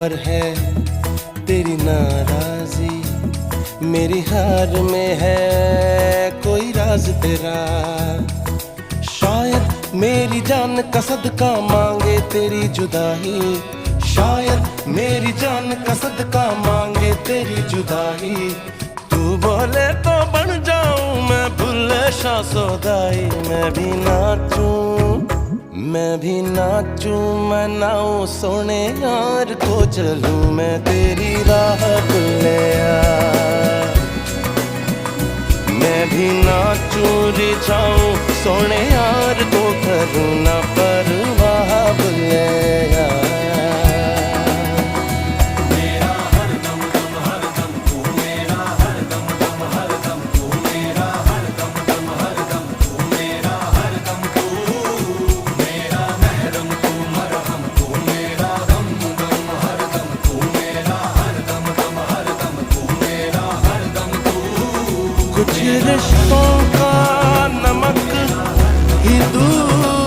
पर है तेरी नाराजी, मेरी हार में है कोई राज तेरा। शायद मेरी जान का सदका मांगे तेरी जुदाई, शायद मेरी जान का सदका मांगे तेरी जुदाई। तू बोले तो बन जाऊं मैं भुल्ले शाह सौदाई। मैं भी नाचूं मैं नाऊं सोने यार को चलूं मैं तेरी राह भुल्लिया। मैं भी नाचूं रिझाऊं सोने यार को करूं ना परवाह भुल्लिया। कुछ रिश्तों का नमक ही दूर